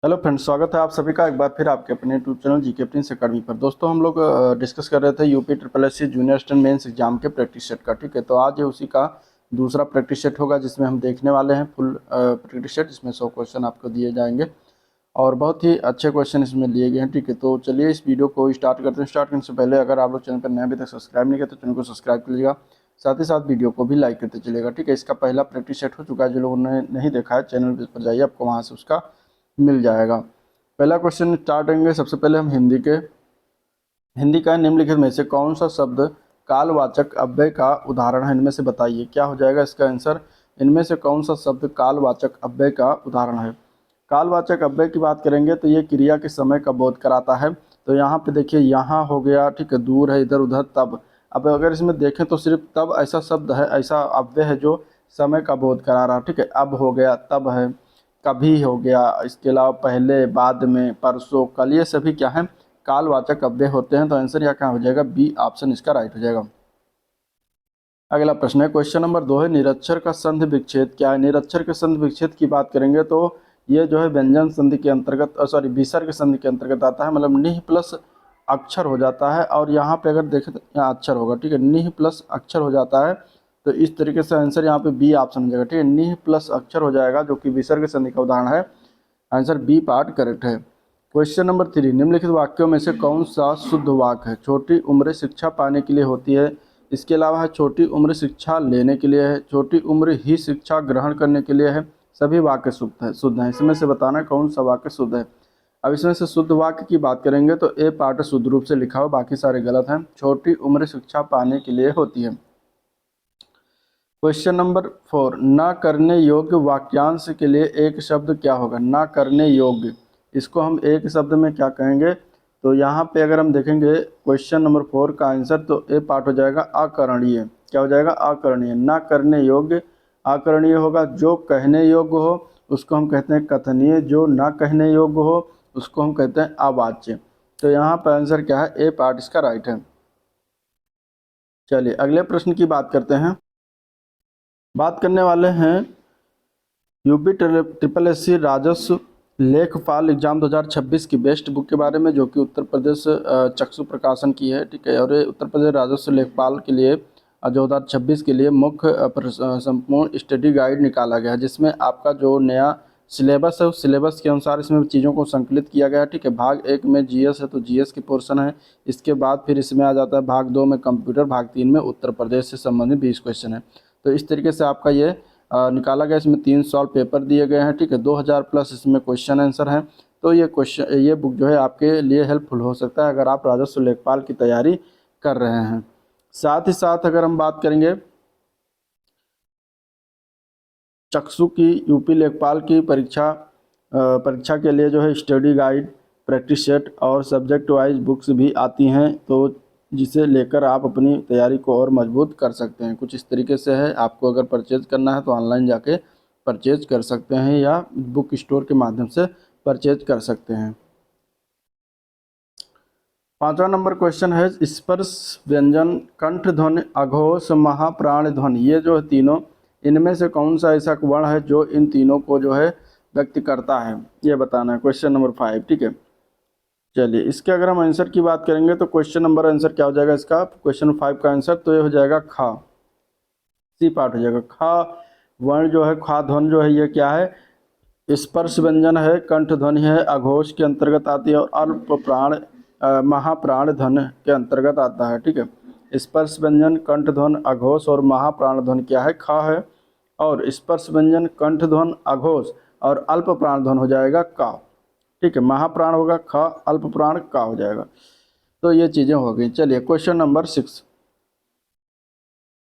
Hello friends, स्वागत है आप सभी का एक बार फिर आपके अपने YouTube channel GK prince academy पर। दोस्तों, हम लोग डिस्कस कर रहे थे UP triple S C junior stand mains exam के प्रैक्टिस सेट का। ठीक है, तो आज उसी का दूसरा प्रैक्टिस सेट होगा जिसमें हम देखने वाले हैं फुल प्रैक्टिस सेट, जिसमें 100 क्वेश्चन आपको दिए जाएंगे और बहुत ही अच्छे क्वेश्चन इसमें लिए गए हैं। ठीक है, तो चलिए इस वीडियो को स्टार्ट करते हैं। स्टार्ट करने से पहले अगर आप लोग चैनल पर नए अभी तक सब्सक्राइब नहीं किया तो चैनल को सब्सक्राइब कर लीजिएगा, साथ ही साथ वीडियो को भी लाइक करते चलिएगा। ठीक है, इसका पहला प्रैक्टिस सेट हो चुका है, जो लोगों ने नहीं देखा है चैनल पर जाइए, आपको वहाँ से उसका मिल जाएगा। पहला क्वेश्चन स्टार्ट करेंगे। सबसे पहले हम हिंदी का निम्नलिखित में से कौन सा शब्द कालवाचक अव्यय का उदाहरण है, इनमें से बताइए। क्या हो जाएगा इसका आंसर, इनमें से कौन सा शब्द कालवाचक अव्यय का उदाहरण है। कालवाचक अव्यय की बात करेंगे तो ये क्रिया के समय का बोध कराता है। तो यहाँ पे देखिए, यहाँ हो गया, ठीक है, दूर है, इधर उधर, तब। अब अगर इसमें देखें तो सिर्फ तब ऐसा शब्द है, ऐसा अव्यय है जो समय का बोध करा रहा है। ठीक है, अब हो गया, तब है, कभी हो गया, इसके अलावा पहले, बाद में, परसों, कल, ये सभी क्या है, कालवाचक अव्यय होते हैं। तो आंसर यहाँ क्या हो जाएगा, बी ऑप्शन इसका राइट हो जाएगा। अगला प्रश्न है, क्वेश्चन नंबर 2 है, निरक्षर का संधि विच्छेद क्या है। निरक्षर के संधि विच्छेद की बात करेंगे तो ये जो है व्यंजन संधि के अंतर्गत, सॉरी, विसर्ग संधि के अंतर्गत आता है। मतलब निह प्लस अक्षर हो जाता है और यहाँ पे अगर देखें तो यहाँ अक्षर होगा। ठीक है, निह प्लस अक्षर हो जाता है, तो इस तरीके से आंसर यहाँ पे बी ऑप्शन हो जाएगा। ठीक है, निह प्लस अक्षर हो जाएगा, जो कि विसर्ग संधि का उदाहरण है। आंसर बी पार्ट करेक्ट है। क्वेश्चन नंबर 3, निम्नलिखित वाक्यों में से कौन सा शुद्ध वाक्य है। छोटी उम्र शिक्षा पाने के लिए होती है, इसके अलावा है छोटी उम्र शिक्षा लेने के लिए है, छोटी उम्र ही शिक्षा ग्रहण करने के लिए है। सभी वाक्य शुद्ध हैं। इसमें से बताना कौन सा वाक्य शुद्ध है। अब इसमें से शुद्ध वाक्य की बात करेंगे तो ए पार्ट शुद्ध रूप से लिखा हो, बाकी सारे गलत हैं। छोटी उम्र शिक्षा पाने के लिए होती है। क्वेश्चन नंबर 4, न करने योग्य वाक्यांश के लिए एक शब्द क्या होगा। न करने योग्य, इसको हम एक शब्द में क्या कहेंगे। तो यहाँ पे अगर हम देखेंगे क्वेश्चन नंबर 4 का आंसर, तो ए पार्ट हो जाएगा अकरणीय। क्या हो जाएगा, अकरणीय। न करने योग्य अकरणीय होगा। जो कहने योग्य हो उसको हम कहते हैं कथनीय, जो न कहने योग्य हो उसको हम कहते हैं अवाच्य। तो यहाँ पर आंसर क्या है, ए पार्ट इसका राइट है। चलिए अगले प्रश्न की बात करते हैं। बात करने वाले हैं यूपी ट्रिपल एस सी राजस्व लेखपाल एग्जाम 2026 की बेस्ट बुक के बारे में, जो कि उत्तर प्रदेश चक्षु प्रकाशन की है। ठीक है, और ये उत्तर प्रदेश राजस्व लेखपाल के लिए 2026 के लिए मुख्य संपूर्ण स्टडी गाइड निकाला गया है, जिसमें आपका जो नया सिलेबस है उस सिलेबस के अनुसार इसमें चीज़ों को संकलित किया गया है। ठीक है, भाग 1 में जीएस है तो जीएस की पोर्शन है। इसके बाद फिर इसमें आ जाता है भाग 2 में कंप्यूटर, भाग 3 में उत्तर प्रदेश से संबंधित 20 क्वेश्चन है। तो इस तरीके से आपका ये निकाला गया। इसमें 3 सॉल्व पेपर दिए गए हैं। ठीक है, 2000 प्लस इसमें क्वेश्चन आंसर हैं। तो ये बुक जो है आपके लिए हेल्पफुल हो सकता है अगर आप राजस्व लेखपाल की तैयारी कर रहे हैं। साथ ही साथ अगर हम बात करेंगे चक्षु की यूपी लेखपाल की परीक्षा के लिए जो है स्टडी गाइड, प्रैक्टिस सेट और सब्जेक्ट वाइज बुक्स भी आती हैं, तो जिसे लेकर आप अपनी तैयारी को और मजबूत कर सकते हैं। कुछ इस तरीके से है, आपको अगर परचेज करना है तो ऑनलाइन जाके परचेज कर सकते हैं या बुक स्टोर के माध्यम से परचेज कर सकते हैं। 5वां नंबर क्वेश्चन है, स्पर्श व्यंजन कंठ ध्वनि अघोष महाप्राण ध्वनि, ये जो है तीनों, इनमें से कौन सा ऐसा वर्ण है जो इन तीनों को जो है व्यक्त करता है, ये बताना है। Question number 5। ठीक है, चलिए इसके अगर हम आंसर की बात करेंगे तो क्वेश्चन नंबर आंसर क्या हो जाएगा इसका, क्वेश्चन 5 का आंसर तो ये हो जाएगा खा, सी पार्ट हो जाएगा। खा वर्ण जो है, खा ध्वनि जो है, ये क्या है, स्पर्श व्यंजन है, कंठ ध्वनि है, अघोष के अंतर्गत आती है और अल्प प्राण महाप्राण ध्वनि के अंतर्गत आता है। ठीक है, स्पर्श व्यंजन, कंठ ध्वनि, अघोष और महाप्राण ध्वनि क्या है, खा है। और स्पर्श व्यंजन, कंठ ध्वनि, अघोष और अल्प प्राण ध्वनि हो जाएगा का। ठीक है, महाप्राण होगा ख, अल्प प्राण का हो जाएगा। तो ये चीज़ें हो गई। चलिए क्वेश्चन नंबर 6,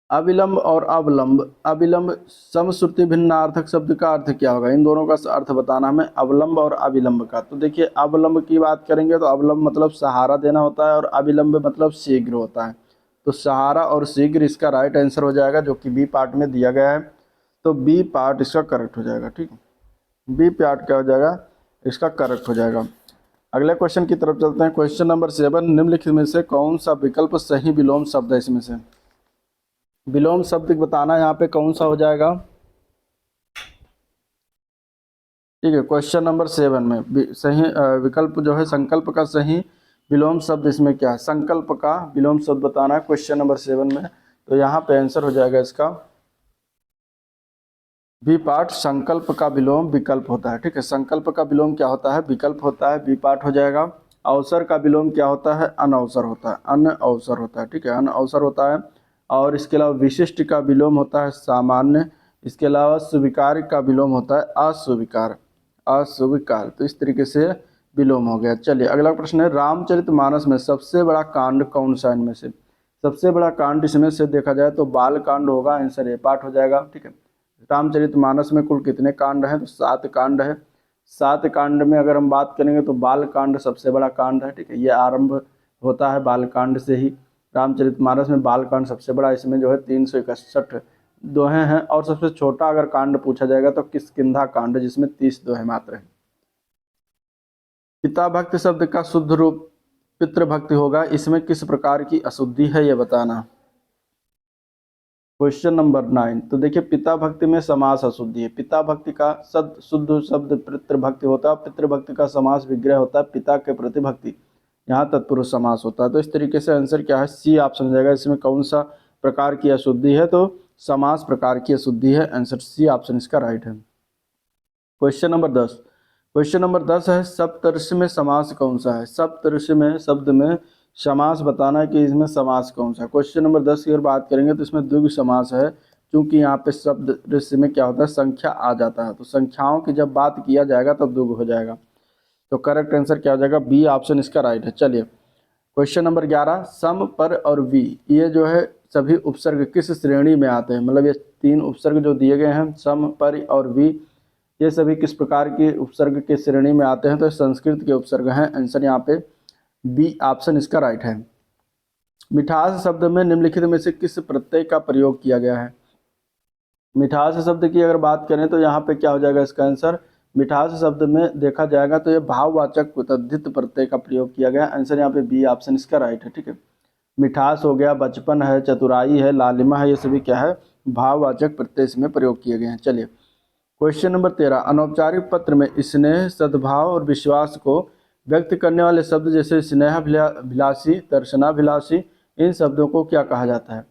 अविलंब और अवलंब। अविलंब समश्रुति भिन्नार्थक शब्द का अर्थ क्या होगा, इन दोनों का अर्थ बताना हमें, अवलंब और अविलंब का। तो देखिए अवलंब की बात करेंगे तो अवलंब मतलब सहारा देना होता है और अविलंब मतलब शीघ्र होता है। तो सहारा और शीघ्र इसका राइट आंसर हो जाएगा, जो कि बी पार्ट में दिया गया है। तो बी पार्ट इसका करेक्ट हो जाएगा। ठीक है, बी पार्ट क्या हो जाएगा, इसका करेक्ट हो जाएगा। अगले क्वेश्चन की तरफ चलते हैं। क्वेश्चन नंबर 7, निम्नलिखित में से कौन सा विकल्प सही विलोम शब्द है। इसमें से विलोम शब्द बताना यहाँ पे कौन सा हो जाएगा। ठीक है। क्वेश्चन नंबर 7 में सही विकल्प जो है संकल्प का सही विलोम शब्द इसमें क्या है, संकल्प का विलोम शब्द बताना है क्वेश्चन नंबर 7 में। तो यहाँ पे आंसर हो जाएगा इसका बी पार्ट, संकल्प का विलोम विकल्प होता है। ठीक है, संकल्प का विलोम क्या होता है, विकल्प होता है, बी पार्ट हो जाएगा। अवसर का विलोम क्या होता है, अनअवसर होता है, अन अवसर होता है। ठीक है, अन अवसर होता है। और इसके अलावा विशिष्ट का विलोम होता है सामान्य। इसके अलावा स्वीकार का विलोम होता है अस्वीकार, अस्वीकार। तो इस तरीके से विलोम हो गया। चलिए अगला प्रश्न है, रामचरितमानस में सबसे बड़ा कांड कौन सा इनमें से, सबसे बड़ा कांड इसमें से देखा जाए तो बाल कांड होगा, आंसर ए पार्ट हो जाएगा। ठीक है, रामचरितमानस में कुल कितने कांड हैं, तो 7 कांड है। 7 कांड में अगर हम बात करेंगे तो बाल कांड सबसे बड़ा कांड है। ठीक है, ये आरंभ होता है बाल कांड से ही। रामचरितमानस में बाल कांड सबसे बड़ा, इसमें जो है 361 दोहे हैं। और सबसे छोटा अगर कांड पूछा जाएगा तो किष्किंधा कांड, जिसमें 30 दोहे मात्र हैं। पिता भक्ति शब्द का शुद्ध रूप पितृभक्ति होगा, इसमें किस प्रकार की अशुद्धि है ये बताना। क्वेश्चन नंबर 9, तो देखिए पिता भक्ति में समास अशुद्धि है। पिता भक्ति का शुद्ध शब्द पितृभक्ति होता है, पितृभक्ति का समास विग्रह होता है पिता के प्रति भक्ति, यहाँ तत्पुरुष समास होता है। तो इस तरीके से आंसर क्या है, सी ऑप्शन हो जाएगा। इसमें कौन सा प्रकार की अशुद्धि है, तो समास प्रकार की अशुद्धि है, आंसर सी ऑप्शन इसका राइट है। क्वेश्चन नंबर 10, क्वेश्चन नंबर 10 है, सप्तर्षि में समास कौन सा है, सप्तर्षि में शब्द में समास बताना है कि इसमें समास कौन सा है। क्वेश्चन नंबर 10 की अगर बात करेंगे तो इसमें द्विगु समास है, क्योंकि यहाँ पे शब्द दृश्य में क्या होता है, संख्या आ जाता है। तो संख्याओं की जब बात किया जाएगा तब द्विगु हो जाएगा। तो करेक्ट आंसर क्या हो जाएगा, बी ऑप्शन इसका राइट है। चलिए क्वेश्चन नंबर 11, सम, पर और वी, ये जो है सभी उपसर्ग किस श्रेणी में आते हैं, मतलब ये 3 उपसर्ग जो दिए गए हैं सम, पर और वी, ये सभी किस प्रकार के उपसर्ग के श्रेणी में आते हैं, तो संस्कृत के उपसर्ग हैं, आंसर यहाँ पे बी ऑप्शन इसका राइट है। मिठास शब्द में निम्नलिखित में से किस प्रत्यय का प्रयोग किया गया है। मिठास शब्द की अगर बात करें तो यहाँ पे क्या हो जाएगा इसका आंसर, मिठास शब्द में देखा जाएगा तो ये भाववाचक तद्धित प्रत्यय का प्रयोग किया गया, आंसर यहाँ पे बी ऑप्शन इसका राइट है। ठीक है, मिठास हो गया, बचपन है, चतुराई है, लालिमा है, ये सभी क्या है, भाववाचक प्रत्यय इसमें प्रयोग किए गए हैं। चलिए क्वेश्चन नंबर 13, अनौपचारिक पत्र में स्नेह, सद्भाव और विश्वास को व्यक्त करने वाले शब्द जैसे स्नेहाभिलाषी, दर्शनाभिलाषी, इन शब्दों को क्या कहा जाता है,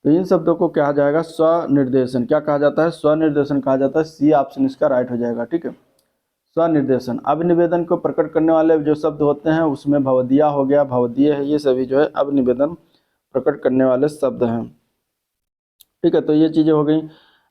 तो इन शब्दों को कहा जाएगा स्वनिर्देशन। क्या कहा जाता है, स्वनिर्देशन कहा जाता है, सी ऑप्शन इसका राइट हो जाएगा। ठीक है, स्वनिर्देशन। अभिनिवेदन को प्रकट करने वाले जो शब्द होते हैं उसमें भवदिया हो गया, भवदीय है, ये सभी जो है अभिनिवेदन प्रकट करने वाले शब्द हैं। ठीक है, तो ये चीज़ें हो गई।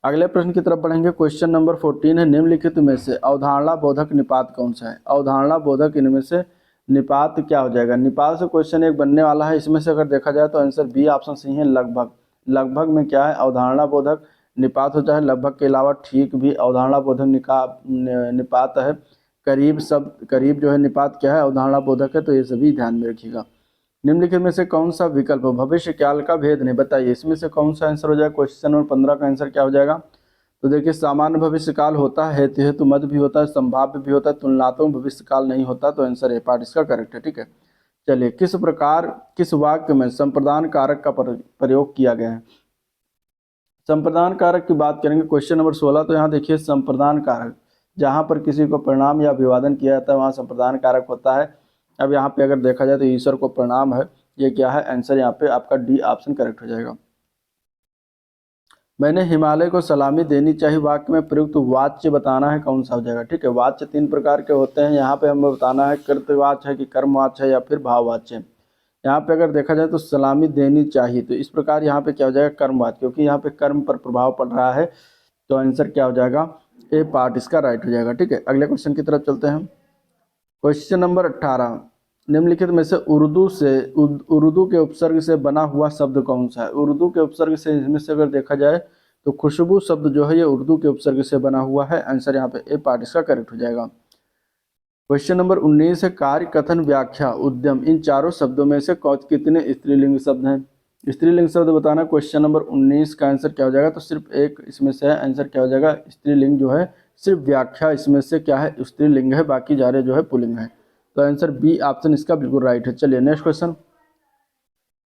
अगले प्रश्न की तरफ बढ़ेंगे। क्वेश्चन नंबर 14 है, निम्नलिखित में से अवधारणा बोधक निपात कौन सा है, अवधारणा बोधक इनमें से निपात क्या हो जाएगा। निपात से क्वेश्चन एक बनने वाला है, इसमें से अगर देखा जाए तो आंसर बी ऑप्शन सही है, लगभग। लगभग में क्या है, अवधारणा बोधक निपात हो जाए, लगभग के अलावा ठीक भी अवधारणा बोधक निपात है। करीब शब्द, करीब जो है निपात क्या है, अवधारणा बोधक है। तो ये सभी ध्यान में रखिएगा। निम्नलिखित में से कौन सा विकल्प भविष्य काल का भेद नहीं, बताइए इसमें से कौन सा आंसर हो जाएगा। क्वेश्चन नंबर 15 का आंसर क्या हो जाएगा, तो देखिए सामान्य भविष्य काल होता है, हेतु हेतु मद भी होता है, संभाव्य भी होता है, तुलनात्मक भविष्य काल नहीं होता। तो आंसर ए पार्ट इसका करेक्ट है। ठीक है, चलिए किस प्रकार किस वाक्य में संप्रदान कारक का प्रयोग किया गया है। संप्रदान कारक की बात करेंगे क्वेश्चन नंबर 16, तो यहाँ देखिए संप्रदान कारक, जहाँ पर किसी को प्रणाम या अभिवादन किया जाता है वहाँ संप्रदान कारक होता है। अब यहाँ पे अगर देखा जाए तो ईश्वर को प्रणाम है, ये क्या है, आंसर यहाँ पे आपका डी ऑप्शन करेक्ट हो जाएगा। मैंने हिमालय को सलामी देनी चाहिए वाक्य में प्रयुक्त वाच्य बताना है, कौन सा हो जाएगा। ठीक है, वाच्य 3 प्रकार के होते हैं, यहाँ पे हमें बताना है कृतवाच्य है कि कर्मवाच्य है या फिर भाववाच्य है। यहाँ पे अगर देखा जाए तो सलामी देनी चाहिए, तो इस प्रकार यहाँ पे क्या हो जाएगा, कर्मवाच्य, क्योंकि यहाँ पे कर्म पर प्रभाव पड़ रहा है। तो आंसर क्या हो जाएगा, ए पार्ट इसका राइट हो जाएगा। ठीक है, अगले क्वेश्चन की तरफ चलते हैं। क्वेश्चन नंबर 18, निम्नलिखित में से उर्दू के उपसर्ग से बना हुआ शब्द कौन सा है। उर्दू के उपसर्ग से इसमें से अगर देखा जाए तो खुशबू शब्द जो है ये उर्दू के उपसर्ग से बना हुआ है, आंसर यहाँ पे ए पार्ट इसका करेक्ट हो जाएगा। क्वेश्चन नंबर 19 है, कार्य, कथन, व्याख्या, उद्यम, इन चारों शब्दों में से कितने स्त्रीलिंग शब्द हैं। स्त्रीलिंग शब्द बताना। क्वेश्चन नंबर 19 का आंसर क्या हो जाएगा, तो सिर्फ एक इसमें से है, आंसर क्या हो जाएगा, स्त्रीलिंग जो है सिर्फ व्याख्या इसमें से क्या है, स्त्रीलिंग है, बाकी सारे जो है पुल्लिंग है। तो आंसर बी ऑप्शन इसका बिल्कुल राइट है। चलिए नेक्स्ट क्वेश्चन,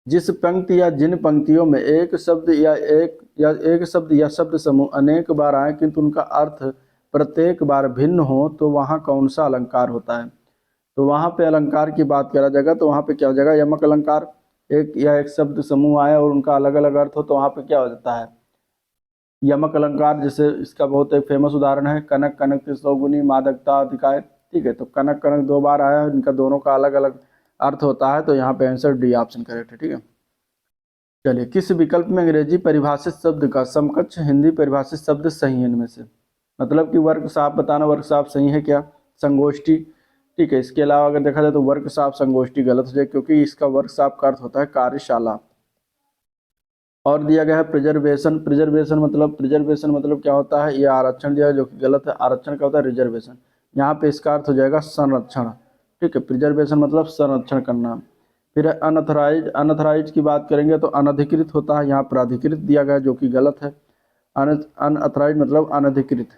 जिस पंक्ति या जिन पंक्तियों में एक शब्द या शब्द समूह अनेक बार आए किंतु उनका अर्थ प्रत्येक बार भिन्न हो तो वहाँ कौन सा अलंकार होता है। तो वहाँ पे अलंकार की बात करा जाएगा तो वहाँ पे क्या हो जाएगा, यमक अलंकार। एक या एक शब्द समूह आए और उनका अलग अलग अर्थ हो तो वहाँ पे क्या हो जाता है, यमक अलंकार। जैसे इसका बहुत एक फेमस उदाहरण है कनक कनक तिसौगुनी मादकता अधिकाय। ठीक है, तो कनक कनक दो बार आया है, इनका दोनों का अलग अलग अर्थ होता है, तो यहाँ पे आंसर डी ऑप्शन करेक्ट है। ठीक है, चलिए, किस विकल्प में अंग्रेजी परिभाषित शब्द का समकक्ष हिंदी परिभाषित शब्द सही है इनमें से। मतलब कि वर्कशॉप बताना, वर्कशॉप सही है क्या, संगोष्ठी। ठीक है, इसके अलावा अगर देखा जाए तो वर्कशॉप संगोष्ठी गलत हो जाए, क्योंकि इसका वर्कशॉप का अर्थ होता है कार्यशाला। और दिया गया है प्रिजर्वेशन। प्रिजर्वेशन मतलब क्या होता है, ये आरक्षण दिया है जो कि गलत है। आरक्षण का होता है रिजर्वेशन। यहाँ पे इसका अर्थ हो जाएगा संरक्षण। ठीक है, प्रिजर्वेशन मतलब संरक्षण करना। फिर अनऑथराइज की बात करेंगे तो अनधिकृत होता है, यहाँ पर अधिकृत दिया गया जो कि गलत है। अनऑथराइज मतलब अनधिकृत,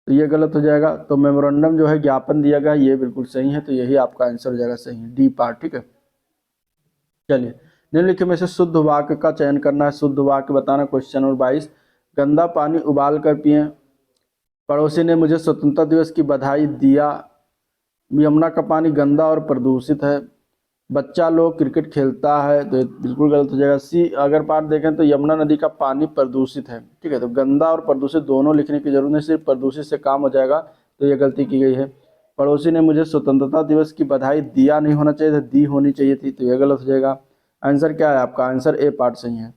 तो ये गलत हो जाएगा। तो मेमोरेंडम जो है ज्ञापन दिया गया, ये बिल्कुल सही है, तो यही आपका आंसर हो जाएगा सही है, डी पार्ट। ठीक है, चलिए, निम्नलिखित में से शुद्ध वाक्य का चयन करना है। शुद्ध वाक्य बताना, क्वेश्चन नंबर 22। गंदा पानी उबाल कर पिए, पड़ोसी ने मुझे स्वतंत्रता दिवस की बधाई दिया, यमुना का पानी गंदा और प्रदूषित है, बच्चा लोग क्रिकेट खेलता है, तो बिल्कुल गलत हो जाएगा। सी अगर पार्ट देखें तो यमुना नदी का पानी प्रदूषित है। ठीक है, तो गंदा और प्रदूषित दोनों लिखने की जरूरत नहीं, सिर्फ प्रदूषित से काम हो जाएगा, तो ये गलती की गई है। पड़ोसी ने मुझे स्वतंत्रता दिवस की बधाई दिया नहीं होना चाहिए था, दी होनी चाहिए थी, तो यह गलत हो जाएगा। आंसर क्या है आपका, आंसर ए पार्ट सही है।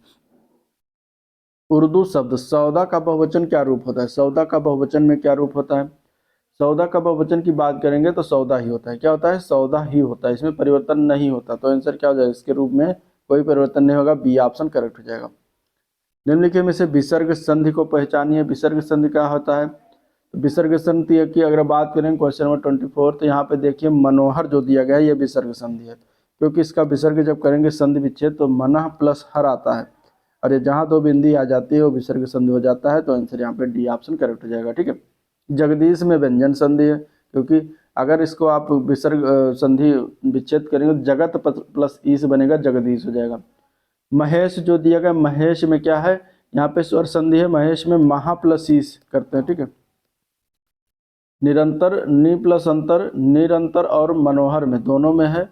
उर्दू शब्द सौदा का बहुवचन क्या रूप होता है। सौदा का बहुवचन में क्या रूप होता है, सौदा का बहुवचन की बात करेंगे तो सौदा ही होता है। क्या होता है, सौदा ही होता है, इसमें परिवर्तन नहीं होता। तो आंसर क्या हो जाएगा, इसके रूप में कोई परिवर्तन नहीं होगा, बी ऑप्शन करेक्ट हो जाएगा। निम्नलिखित में से विसर्ग संधि को पहचानिए। विसर्ग संधि क्या होता है, तो विसर्ग संधि की अगर बात करें क्वेश्चन नंबर 24, तो यहाँ पे देखिए मनोहर जो दिया गया है ये विसर्ग संधि है, क्योंकि इसका विसर्ग जब करेंगे संधि विच्छेद तो मनः प्लस हर आता है, और ये जहाँ दो बिंदी आ जाती है वो विसर्ग संधि हो जाता है, तो आंसर यहाँ पे डी ऑप्शन करेक्ट हो जाएगा। ठीक है, जगदीश में व्यंजन संधि है, क्योंकि अगर इसको आप विसर्ग संधि विच्छेद करेंगे तो जगत प्लस ई से बनेगा, जगदीश हो जाएगा। महेश जो दिया गया, महेश में क्या है, यहाँ पे स्वर संधि है, महेश में महा प्लस ईस करते हैं। ठीक है, निरंतर नि प्लस अंतर, निरंतर और मनोहर में दोनों में है,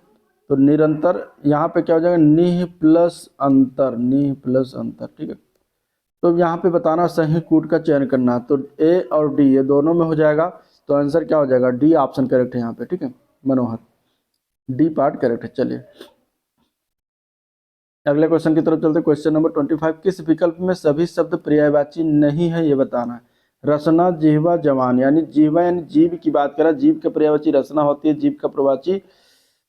तो निरंतर यहाँ पे क्या हो जाएगा, निह प्लस अंतर, निह प्लस अंतर। ठीक है, तो यहाँ पे बताना सही कूट का चयन करना है, तो ए और डी ये दोनों में हो जाएगा, तो आंसर क्या हो जाएगा, डी ऑप्शन करेक्ट है यहाँ पे। ठीक है, मनोहर, डी पार्ट करेक्ट है। चलिए, अगले क्वेश्चन की तरफ चलते। क्वेश्चन नंबर 25, किस विकल्प में सभी शब्द पर्यायवाची नहीं है, ये बताना है। रसना, जिह्वा, जवान, यानी जिह्वा यानी जीव की बात करा, जीव का पर्यायवाची रसना होती है, जीव का प्रवाची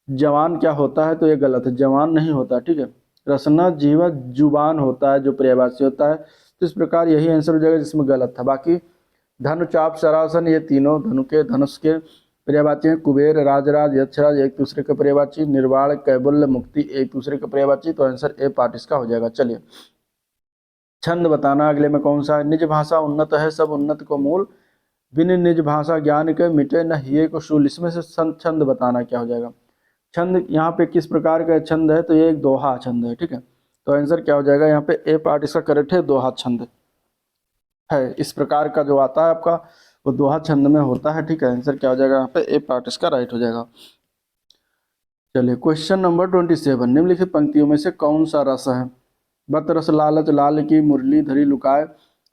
जवान क्या होता है, तो ये गलत है, जवान नहीं होता। ठीक है, रसना, जिह्वा, जुबान होता है जो पर्यायवाची होता है, तो इस प्रकार यही आंसर हो जाएगा जिसमें गलत था। बाकी धनु, चाप, शरासन ये तीनों धनु के धनुष के पर्यायवाची हैं। कुबेर, राजराज, यक्षराज एक दूसरे के पर्यायवाची, निर्वाण, कैबल्य, मुक्ति एक दूसरे के पर्यायवाची, तो आंसर ए पार्ट इसका हो जाएगा। चलिए, छंद बताना अगले में कौन सा है। निज भाषा उन्नत है, सब उन्नत को मूल, बिन निज भाषा ज्ञान के मिटे न हिये को शूल। इसमें से छंद बताना क्या हो जाएगा। छंद यहाँ पे किस प्रकार का छंद है, तो ये एक दोहा छंद है। ठीक है, तो आंसर क्या हो जाएगा यहाँ पे, ए पार्ट इसका करेक्ट है, दोहा छंद है। इस प्रकार का जो आता है आपका वो दोहा छंद में होता है। ठीक है, आंसर क्या हो जाएगा यहाँ पे, ए पार्ट इसका राइट हो जाएगा। चलिए, क्वेश्चन नंबर 27, निम्नलिखित पंक्तियों में से कौन सा रस है। बत रस लालच लाल की मुरली धरी लुकाए,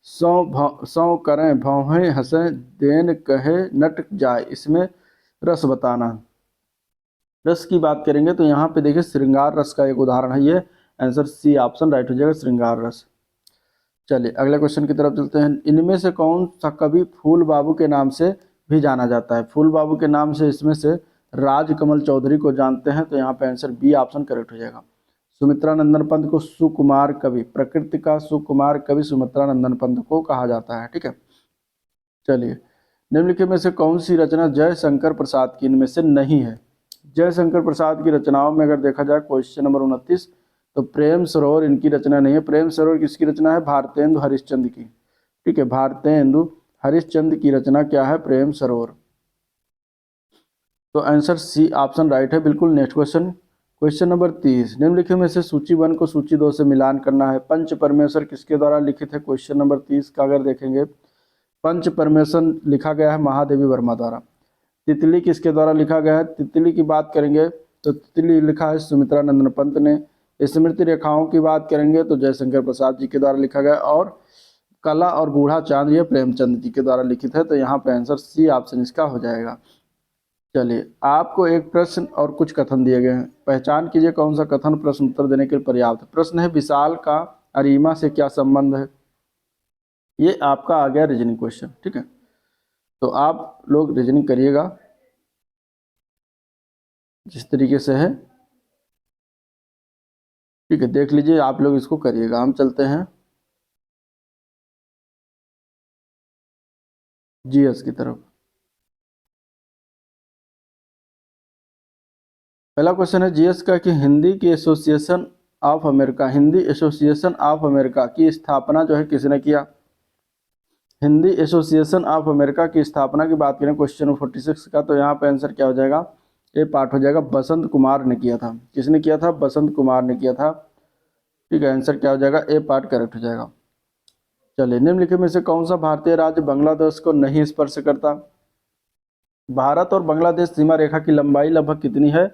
सौ करें भौहें हंसे देन कहे नट जाए। इसमें रस बताना है। रस की बात करेंगे तो यहाँ पे देखिए श्रृंगार रस का एक उदाहरण है ये, आंसर सी ऑप्शन राइट हो जाएगा, श्रृंगार रस। चलिए, अगले क्वेश्चन की तरफ चलते हैं। इनमें से कौन सा कवि फूल बाबू के नाम से भी जाना जाता है। फूल बाबू के नाम से इसमें से राजकमल चौधरी को जानते हैं, तो यहाँ पे आंसर बी ऑप्शन करेक्ट हो जाएगा। सुमित्रा नंदन पंत को सुकुमार कवि, प्रकृति का सुकुमार कवि सुमित्रा नंदन पंत को कहा जाता है। ठीक है, चलिए, निम्नलिखित में से कौन सी रचना जयशंकर प्रसाद की इनमें से नहीं है। जयशंकर प्रसाद की रचनाओं में अगर देखा जाए क्वेश्चन नंबर 29, तो प्रेम सरोवर इनकी रचना नहीं है। प्रेम सरोवर किसकी रचना है, भारतेंदु हरिश्चंद्र की। ठीक है, भारतेंदु हरिश्चंद्र की रचना क्या है, प्रेम सरोवर, तो आंसर सी ऑप्शन राइट है बिल्कुल। नेक्स्ट क्वेश्चन, क्वेश्चन नंबर 30, निम्नलिखित में से सूची 1 को सूची 2 से मिलान करना है। पंच परमेश्वर किसके द्वारा लिखित है, क्वेश्चन नंबर 30 का अगर देखेंगे पंच परमेशन लिखा गया है महादेवी वर्मा द्वारा। तितली किसके द्वारा लिखा गया है? तितली की बात करेंगे तो तितली लिखा है सुमित्रा नंदन पंत ने। स्मृति रेखाओं की बात करेंगे तो जयशंकर प्रसाद जी के द्वारा लिखा गया। और कला और बूढ़ा चांद ये प्रेमचंद जी के द्वारा लिखित है। तो यहाँ पे आंसर सी ऑप्शन इसका हो जाएगा। चलिए, आपको एक प्रश्न और कुछ कथन दिए गए हैं, पहचान कीजिए कौन सा कथन प्रश्न उत्तर देने के लिए पर्याप्त है। प्रश्न है विशाल का अरीमा से क्या संबंध है? ये आपका आ गया रीजनिंग क्वेश्चन, ठीक है। तो आप लोग रीजनिंग करिएगा जिस तरीके से है, ठीक है। देख लीजिए, आप लोग इसको करिएगा। हम चलते हैं जीएस की तरफ। पहला क्वेश्चन है जीएस का कि हिंदी की association of America, Hindi association of America की स्थापना जो है किसने किया? हिंदी एसोसिएशन ऑफ अमेरिका की स्थापना की बात करें क्वेश्चन नंबर 46 का, तो यहाँ पे आंसर क्या हो जाएगा? ए पार्ट हो जाएगा, बसंत कुमार ने किया था। किसने किया था? बसंत कुमार ने किया था, ठीक है। आंसर क्या हो जाएगा? ए पार्ट करेक्ट हो जाएगा। चलिए, निम्नलिखित में से कौन सा भारतीय राज्य बांग्लादेश को नहीं स्पर्श करता? भारत और बांग्लादेश सीमा रेखा की लंबाई लगभग कितनी है?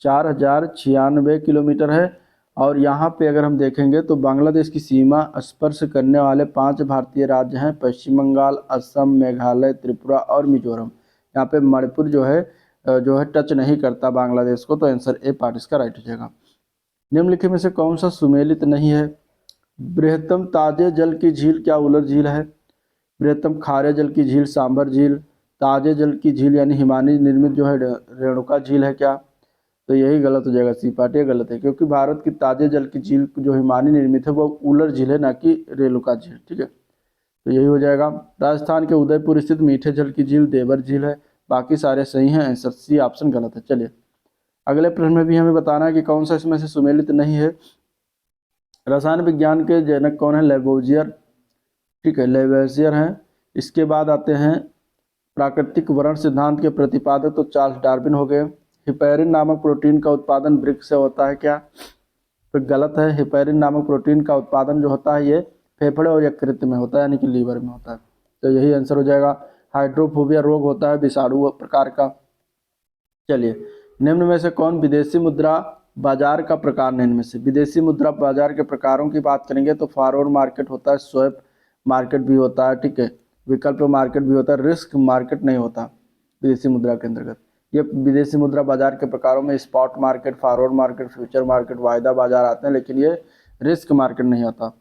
4096 किलोमीटर है। और यहाँ पे अगर हम देखेंगे तो बांग्लादेश की सीमा स्पर्श करने वाले 5 भारतीय राज्य हैं, पश्चिम बंगाल, असम, मेघालय, त्रिपुरा और मिजोरम। यहाँ पे मणिपुर जो है टच नहीं करता बांग्लादेश को। तो आंसर ए पार्ट इसका राइट हो जाएगा। निम्नलिखित में से कौन सा सुमेलित नहीं है? बृहत्तम ताजे जल की झील क्या उलर झील है? बृहत्तम खारे जल की झील सांभर झील, ताजे जल की झील यानी हिमानी निर्मित जो है रेणुका झील है क्या? तो यही गलत हो जाएगा, सी पार्ट ये गलत है, क्योंकि भारत की ताजे जल की झील जो हिमानी निर्मित है वो उलर झील है, ना कि रेणुका झील, ठीक है। तो यही हो जाएगा। राजस्थान के उदयपुर स्थित मीठे जल की झील देवर झील है। बाकी सारे सही हैं, आंसर सी ऑप्शन गलत है। चलिए, अगले प्रश्न में भी हमें बताना है कि कौन सा इसमें से सुमेलित नहीं है। रसायन विज्ञान के जनक कौन है? लेबोजियर, ठीक है, लेबोजियर हैं। इसके बाद आते हैं प्राकृतिक वर्ण सिद्धांत के प्रतिपादक, तो चार्ल्स डार्विन हो गए। हिपैरिन नामक प्रोटीन का उत्पादन वृक्ष से होता है क्या? तो गलत है। हिपैरिन नामक प्रोटीन का उत्पादन जो होता है ये फेफड़े और यकृत में होता है, यानी कि लीवर में होता है। तो यही आंसर हो जाएगा। हाइड्रोफोबिया रोग होता है विषाणु प्रकार का। चलिए, निम्न में से कौन विदेशी मुद्रा बाजार का प्रकार? निम्न में से विदेशी मुद्रा बाजार के प्रकारों की बात करेंगे तो फॉरवर्ड मार्केट होता है, स्वैप मार्केट भी होता है, ठीक है, विकल्प मार्केट भी होता है, रिस्क मार्केट नहीं होता विदेशी मुद्रा के अंतर्गत। ये विदेशी मुद्रा बाजार के प्रकारों में spot market, forward market, future market, वायदा बाजार आते हैं, लेकिन ये रिस्क मार्केट नहीं आता।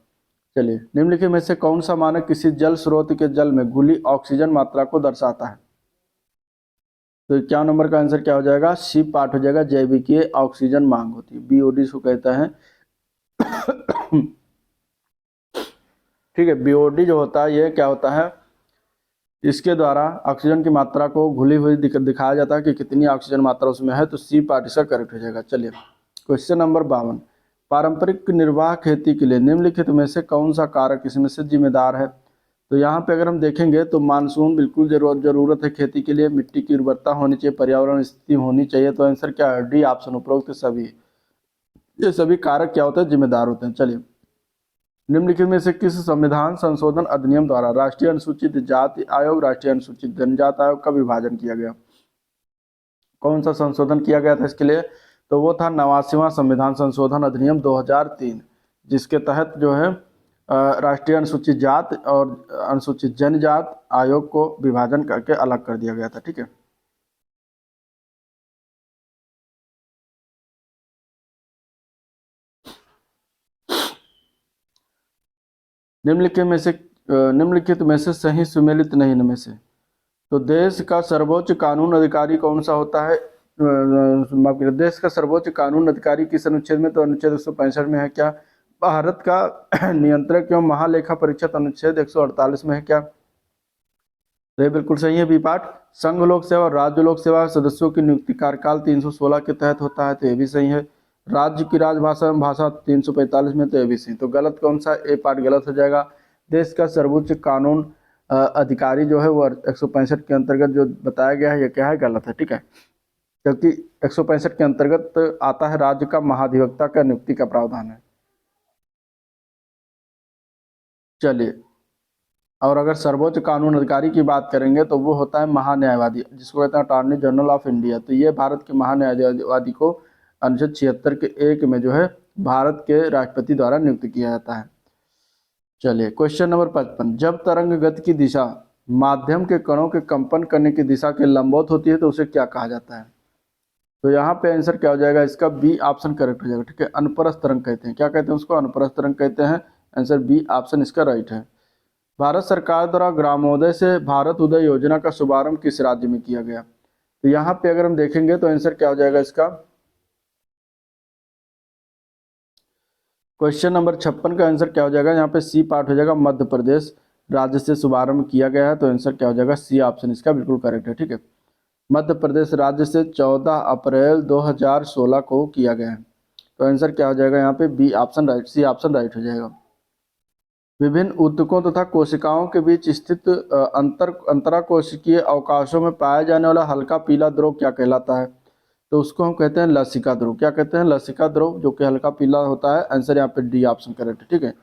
चलिए, निम्नलिखित में से कौन सा मानक किसी जल स्रोत के जल में घुली ऑक्सीजन मात्रा को दर्शाता है? तो क्या नंबर का आंसर क्या हो जाएगा? सी पार्ट हो जाएगा, जैविकीय ऑक्सीजन मांग होती है, बीओडी इसको कहता है। ठीक है, बीओडी जो होता है ये क्या होता है? इसके द्वारा ऑक्सीजन की मात्रा को घुली हुई दिखाया जाता है कि कितनी ऑक्सीजन मात्रा उसमें है। तो सी पार्ट इसका करेक्ट हो जाएगा। चलिए, क्वेश्चन नंबर 52, पारंपरिक निर्वाह खेती के लिए निम्नलिखित में से कौन सा कारक इसमें से जिम्मेदार है? तो यहाँ पे अगर हम देखेंगे तो मानसून बिल्कुल जरूरत है खेती के लिए, मिट्टी की उर्वरता होनी चाहिए, पर्यावरण स्थिति होनी चाहिए। तो आंसर क्या है? डी ऑप्शन, उपरोक्त सभी। ये सभी कारक क्या होते हैं? जिम्मेदार होते हैं। चलिए, निम्नलिखित में से किस संविधान संशोधन अधिनियम द्वारा राष्ट्रीय अनुसूचित जाति आयोग, राष्ट्रीय अनुसूचित जनजाति आयोग का विभाजन किया गया? कौन सा संशोधन किया गया था इसके लिए? तो वो था 89वां संविधान संशोधन अधिनियम 2003, जिसके तहत जो है राष्ट्रीय अनुसूचित जाति और अनुसूचित जनजाति आयोग को विभाजन करके अलग कर दिया गया था, ठीक है। निम्नलिखित में से सही सुमेलित नहीं इनमें से। तो देश का सर्वोच्च कानून अधिकारी कौन सा होता है? माफ कीजिए, देश का सर्वोच्च कानून अधिकारी किस अनुच्छेद में? तो अनुच्छेद 165 में है क्या? भारत का नियंत्रक एवं महालेखा परीक्षक अनुच्छेद 148 में है क्या? तो ये बिल्कुल सही है, बी पार्ट। संघ लोक सेवा और राज्य लोक सेवा सदस्यों की नियुक्ति कार्यकाल 316 के तहत होता है, तो ये भी सही है। राज्य की राजभाषा एवं भाषा 345 में, तो ये भी सही। तो गलत कौन सा? ए पार्ट गलत हो जाएगा। देश का सर्वोच्च कानून अधिकारी जो है वो 165 के अंतर्गत जो बताया गया है, ये क्या है? गलत है, ठीक है, क्योंकि 165 के अंतर्गत आता है राज्य का महाधिवक्ता का नियुक्ति का प्रावधान है। चलिए, और अगर सर्वोच्च कानून अधिकारी की बात करेंगे तो वो होता है महान्यायवादी, जिसको कहते हैं अटॉर्नी जनरल ऑफ इंडिया। तो ये भारत के महान्यायवादी को अनुच्छेद 76 के 1 में जो है भारत के राष्ट्रपति द्वारा नियुक्त किया जाता है। चलिए क्वेश्चन नंबर 55, जब तरंग गति की दिशा माध्यम के कणों के कंपन करने की दिशा के लंबवत होती है तो उसे क्या कहा जाता है? तो यहाँ पे आंसर क्या हो जाएगा इसका? बी ऑप्शन करेक्ट हो जाएगा। ठीक है, अनुप्रस्थ तरंग कहते हैं। क्या कहते हैं उसको? अनुप्रस्थ तरंग कहते हैं। आंसर बी ऑप्शन इसका राइट है। भारत सरकार द्वारा ग्रामोदय से भारत उदय योजना का शुभारंभ किस राज्य में किया गया? तो यहाँ पे अगर हम देखेंगे तो आंसर क्या हो जाएगा इसका? क्वेश्चन नंबर 56 का आंसर क्या हो जाएगा? यहाँ पे सी पार्ट हो जाएगा, मध्य प्रदेश राज्य से शुभारंभ किया गया है। तो आंसर क्या हो जाएगा? सी ऑप्शन इसका बिल्कुल करेक्ट है। ठीक है, मध्य प्रदेश राज्य से 14 अप्रैल 2016 को किया गया है। तो आंसर क्या हो जाएगा यहाँ पे? B option right, C option right हो जाएगा। विभिन्न ऊतकों तथा कोशिकाओं के बीच स्थित अंतराकोशिकीय अवकाशों में पाया जाने वाला हल्का पीला द्रव क्या कहलाता है? तो उसको हम कहते हैं लसिका द्रव। क्या कहते हैं? लसिका द्रव, जो कि हल्का पीला होता है। आंसर यहाँ पे डी ऑप्शन करेक्ट है। ठीक है,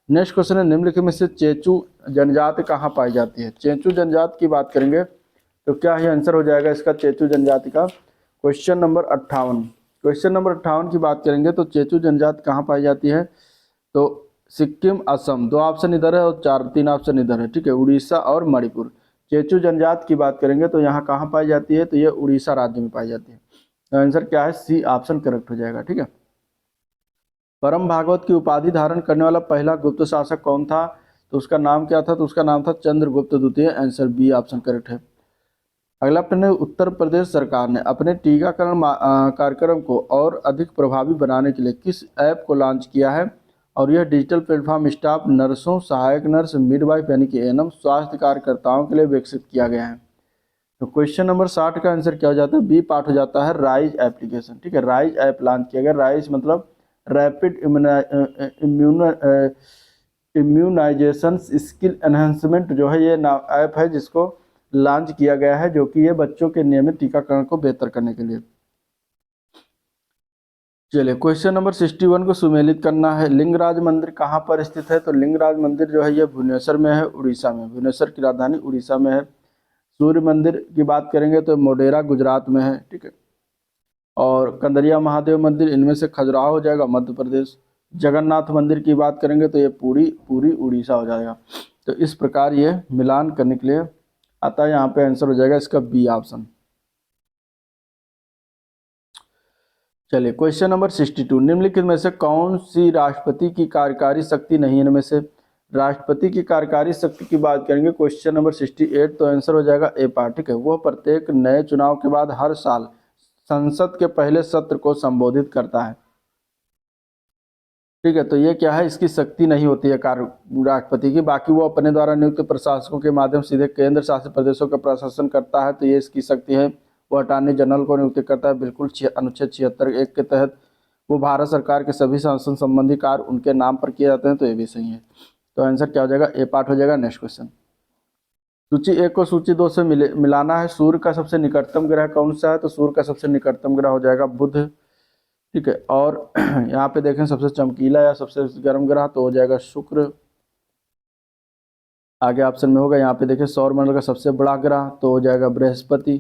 नेक्स्ट क्वेश्चन है, निम्नलिखित में से चेचू जनजाति कहाँ पाई जाती है? चेचू जनजाति की बात करेंगे तो क्या ही आंसर हो जाएगा इसका चेचू जनजाति का? क्वेश्चन नंबर 58, क्वेश्चन नंबर 58 की बात करेंगे तो चेचू जनजाति कहाँ पाई जाती है? तो सिक्किम, असम, दो ऑप्शन इधर है और तीन ऑप्शन इधर है। ठीक है, उड़ीसा और मणिपुर। चेचू जनजाति की बात करेंगे तो यहाँ कहाँ पाई जाती है? तो ये उड़ीसा राज्य में पाई जाती है। तो आंसर क्या है? सी ऑप्शन करेक्ट हो जाएगा। ठीक है, परम भागवत की उपाधि धारण करने वाला पहला गुप्त शासक कौन था? तो उसका नाम क्या था? तो उसका नाम था चंद्रगुप्त द्वितीय। आंसर बी ऑप्शन करेक्ट है। अगला प्रश्न है, उत्तर प्रदेश सरकार ने अपने टीकाकरण कार्यक्रम को और अधिक प्रभावी बनाने के लिए किस ऐप को लॉन्च किया है? और यह डिजिटल प्लेटफॉर्म स्टाफ नर्सों, सहायक नर्स, मिडवाइफ यानी कि एएनएम, स्वास्थ्य कार्यकर्ताओं के लिए विकसित किया गया है। तो क्वेश्चन नंबर 60 का आंसर क्या हो जाता है? बी पार्ट हो जाता है, राइज एप्लीकेशन। ठीक है, राइज ऐप लॉन्च किया गया। राइज मतलब रैपिड इम्यूनाइजेशन स्किल एनहेंसमेंट जो है, ये ऐप है जिसको लॉन्च किया गया है, जो कि ये बच्चों के नियमित टीकाकरण को बेहतर करने के लिए। चलिए क्वेश्चन नंबर 61 को सुमेलित करना है। लिंगराज मंदिर कहाँ पर स्थित है? तो लिंगराज मंदिर जो है ये भुवनेश्वर में है, उड़ीसा में। भुवनेश्वर की राजधानी उड़ीसा में है। सूर्य मंदिर की बात करेंगे तो मोढेरा गुजरात में है। ठीक है, और कंदरिया महादेव मंदिर इनमें से खजुराहो हो जाएगा, मध्य प्रदेश। जगन्नाथ मंदिर की बात करेंगे तो ये पूरी उड़ीसा हो जाएगा। तो इस प्रकार ये मिलान करने के लिए आता है। यहाँ पे आंसर हो जाएगा इसका बी ऑप्शन। चलिए क्वेश्चन नंबर 62, निम्नलिखित में से कौन सी राष्ट्रपति की कार्यकारी शक्ति नहीं है? इनमें से राष्ट्रपति की कार्यकारी शक्ति की बात करेंगे क्वेश्चन नंबर 68, तो आंसर हो जाएगा ए पार्ट। ठीक है, वह प्रत्येक नए चुनाव के बाद हर साल संसद के पहले सत्र को संबोधित करता है। ठीक है, तो ये क्या है? इसकी शक्ति नहीं होती है राष्ट्रपति की। बाकी वो अपने द्वारा नियुक्त प्रशासकों के माध्यम सीधे केंद्र शासित प्रदेशों का प्रशासन करता है। तो ये इसकी शक्ति है। वो अटॉर्नी जनरल को नियुक्त करता है, बिल्कुल अनुच्छेद 76(1) के तहत। वो भारत सरकार के सभी शासन संबंधी कार्य उनके नाम पर किए जाते हैं। तो ये भी सही है। तो आंसर क्या हो जाएगा? ए पार्ट हो जाएगा। नेक्स्ट क्वेश्चन, सूची 1 को सूची 2 से मिलाना है। सूर्य का सबसे निकटतम ग्रह कौन सा है? तो सूर्य का सबसे निकटतम ग्रह हो जाएगा बुध। ठीक है, और यहाँ पे देखें सबसे चमकीला या सबसे गर्म ग्रह तो हो जाएगा शुक्र। आगे ऑप्शन में होगा, यहाँ पे देखें सौरमंडल का सबसे बड़ा ग्रह तो हो जाएगा बृहस्पति।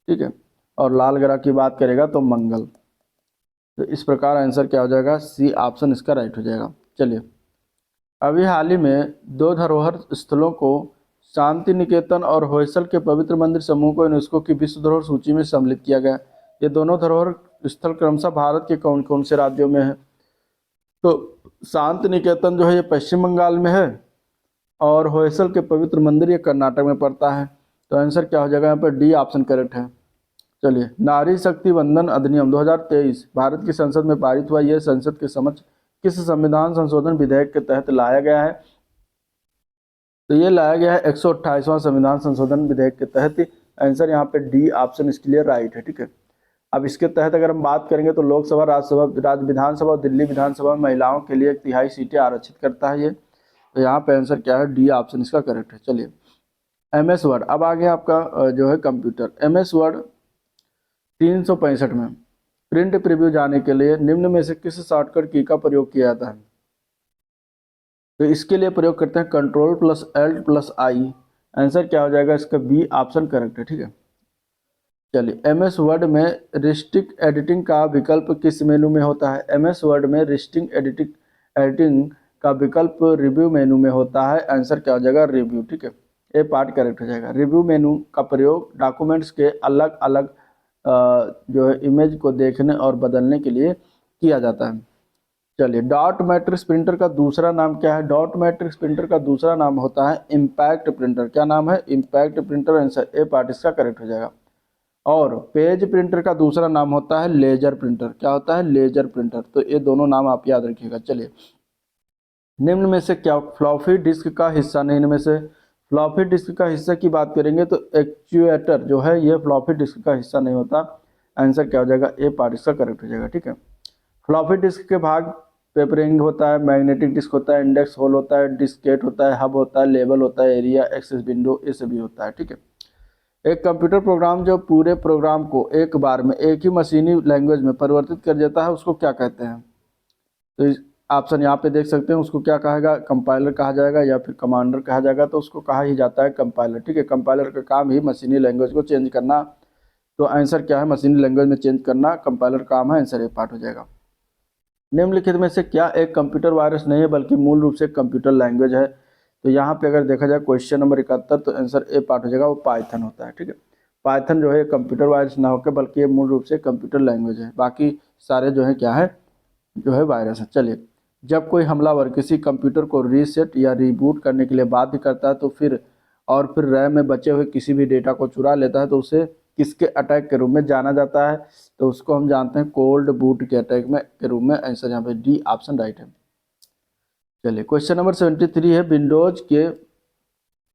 ठीक है, और लाल ग्रह की बात करेगा तो मंगल। तो इस प्रकार आंसर क्या हो जाएगा? सी ऑप्शन इसका राइट हो जाएगा। चलिए, अभी हाल ही में दो धरोहर स्थलों को शांति निकेतन और होयसल के पवित्र मंदिर समूह को यूनेस्को की विश्व धरोहर सूची में सम्मिलित किया गया। ये दोनों धरोहर स्थल क्रमशः भारत के कौन कौन से राज्यों में है? तो शांति निकेतन जो है ये पश्चिम बंगाल में है, और होयसल के पवित्र मंदिर ये कर्नाटक में पड़ता है। तो आंसर क्या हो जाएगा? यहाँ पर डी ऑप्शन करेक्ट है। चलिए, नारी शक्ति वंदन अधिनियम 2023 भारत की संसद में पारित हुआ। यह संसद के समक्ष किस संविधान संशोधन विधेयक के तहत लाया गया है? तो ये लाया गया है 128वां संविधान संशोधन विधेयक के तहत। आंसर यहाँ पे डी ऑप्शन इसके लिए राइट है। ठीक है, अब इसके तहत अगर हम बात करेंगे तो लोकसभा, राज्यसभा, राज्य विधानसभा और दिल्ली विधानसभा में महिलाओं के लिए 1/3 सीटें आरक्षित करता है ये। तो यहाँ पे आंसर क्या है? डी ऑप्शन इसका करेक्ट है। चलिए, MS वर्ड, अब आ गया आपका जो है कंप्यूटर। MS वर्ड 365 में प्रिंट प्रीव्यू जाने के लिए निम्न में से किस शॉर्टकट की का प्रयोग किया जाता है? तो इसके लिए प्रयोग करते हैं Ctrl+Alt+I। आंसर क्या हो जाएगा इसका? बी ऑप्शन करेक्ट है। ठीक है, चलिए MS वर्ड में रिस्ट्रिक्ट एडिटिंग का विकल्प किस मेनू में होता है? MS वर्ड में रिस्ट्रिक्ट एडिटिंग का विकल्प रिव्यू मेनू में होता है। आंसर क्या हो जाएगा? रिव्यू। ठीक है, ये पार्ट करेक्ट हो जाएगा। रिव्यू मेनू का प्रयोग डॉक्यूमेंट्स के अलग अलग जो है इमेज को देखने और बदलने के लिए किया जाता है। चलिए, डॉट मैट्रिक्स प्रिंटर का दूसरा नाम क्या है? डॉट मैट्रिक्स प्रिंटर का दूसरा नाम होता है इम्पैक्ट प्रिंटर। क्या नाम है? Impact printer. Answer A part इसका करेक्ट हो जाएगा। और पेज प्रिंटर का दूसरा नाम होता है लेजर प्रिंटर। क्या होता है? Laser printer. तो ये दोनों नाम आप याद रखिएगा। चलिए, निम्न में से क्या फ्लॉपी डिस्क का हिस्सा नहीं? इनमें से फ्लॉपी डिस्क का हिस्सा की बात करेंगे तो एक्चुएटर जो है ये फ्लॉपी डिस्क का हिस्सा नहीं होता। आंसर क्या हो जाएगा? ए पार्ट इसका करेक्ट हो जाएगा। ठीक है, फ्लॉपी डिस्क के भाग पेपरिंग होता है, मैग्नेटिक डिस्क होता है, इंडेक्स होल होता है, डिस्केट होता है, हब होता है, लेबल होता है, एरिया एक्सेस विंडो, ये सभी होता है। ठीक है, एक कंप्यूटर प्रोग्राम जो पूरे प्रोग्राम को एक बार में एक ही मशीनी लैंग्वेज में परिवर्तित कर देता है उसको क्या कहते हैं? तो ऑप्शन यहाँ पे देख सकते हैं। उसको क्या कहेगा? कंपाइलर कहा जाएगा या फिर कमांडर कहा जाएगा। तो उसको कहा ही जाता है कंपाइलर। ठीक है, कंपाइलर का काम ही मशीनी लैंग्वेज को चेंज करना। तो आंसर क्या है? मशीनी लैंग्वेज में चेंज करना कंपाइलर काम है। आंसर ए पार्ट हो जाएगा। निम्नलिखित में से क्या एक कंप्यूटर वायरस नहीं है बल्कि मूल रूप से कंप्यूटर लैंग्वेज है? तो यहाँ पे अगर देखा जाए क्वेश्चन नंबर 71 तो आंसर ए पार्ट हो जाएगा, वो पाइथन होता है। ठीक है, पाइथन जो है कंप्यूटर वायरस ना होकर बल्कि ये मूल रूप से कंप्यूटर लैंग्वेज है। बाकी सारे जो है क्या है? जो है वायरस है। चलिए, जब कोई हमलावर किसी कंप्यूटर को रीसेट या रिबूट करने के लिए बाध्य करता है तो फिर रैम में बचे हुए किसी भी डेटा को चुरा लेता है तो उसे किसके अटैक के रूप में जाना जाता है? तो उसको हम जानते हैं कोल्ड बूट के अटैक में के रूप में। आंसर यहाँ पे डी ऑप्शन राइट है। चलिए, क्वेश्चन नंबर 73 है विंडोज के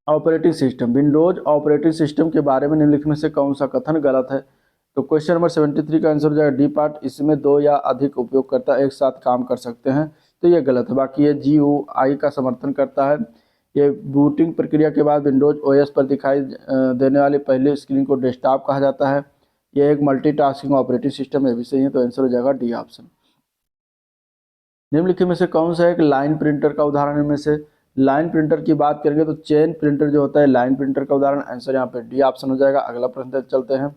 operating system. Windows operating system के बारे में निम्नलिखित में से कौन सा कथन गलत है? तो क्वेश्चन नंबर 73 का आंसर हो जाएगा डी पार्ट। इसमें दो या अधिक उपयोगकर्ता एक साथ काम कर सकते हैं। तो ये गलत है। बाकी ये GUI का समर्थन करता है। ये बूटिंग प्रक्रिया के बाद विंडोज OS पर दिखाई देने वाली पहली स्क्रीन को डेस्कटॉप कहा जाता है। ये एक मल्टीटास्किंग ऑपरेटिंग सिस्टम है भी सही है। तो आंसर हो जाएगा डी ऑप्शन। निम्नलिखित में से कौन सा एक लाइन प्रिंटर का उदाहरण? इनमें से लाइन प्रिंटर की बात करेंगे तो चेन प्रिंटर जो होता है लाइन प्रिंटर का उदाहरण। आंसर यहाँ पे डी ऑप्शन हो जाएगा। अगला प्रश्न चलते हैं।